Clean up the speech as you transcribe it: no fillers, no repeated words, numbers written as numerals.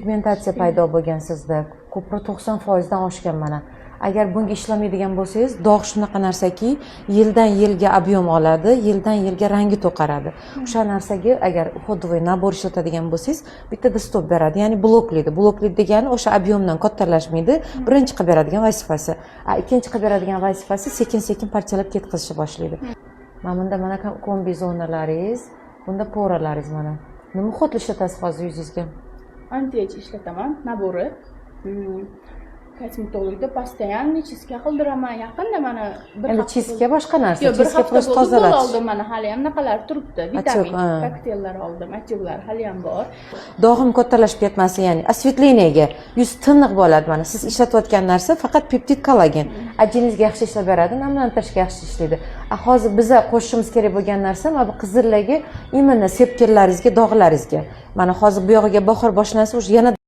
pigmentatsiya paydo bo'lgan sizda. Ko'proq 90% dan oshgan mana. Agar bunga ishlamaydigan bo'lsangiz, dog' shunaqa narsaki, yildan yilga ob'yom oladi, yildan yilga rangi to'qaradi. O'sha narsaga agar xodvoy nabor ishlatadigan bo'lsangiz, bittada stop beradi, ya'ni bloklaydi. Bloklaydi degani o'sha ob'yomdan kattalashmaydi, birinchi qilib beradigan vazifasi. Ikkinchi qilib beradigan vazifasi sekin-sekin parchalab ketkazishni boshlaydi. Mana mana kombi zonalaringiz, bunda poralaringiz mana. Nima xotli ishlatasiz hozir yuzingizga? Anti-age ishlataman, nabori. Kosmetologda постоянно chizka qildiraman. Yaqinda mana bir endi chizka boshqa narsa. Chizka prosta tozalatish. oldim mana, hali ham naqalar turibdi. Vitamin kokteyllar oldim, atyovlar hali ham bor. Dog'im kattalashib ketmasin, ya'ni osvetleniyaga yuz tiniq bo'ladi mana. Siz ishlatayotgan narsa faqat peptid kollagen. Ajiningizga yaxshi ishlab beradi, namlantirishga yaxshi ishlaydi. Hozir biza qo'shishimiz kerak bo'lgan narsa mana bu qizillarga, imенно sepkillaringizga, dog'laringizga. Mana hozir bu yog'iga bahor boshlansa, yana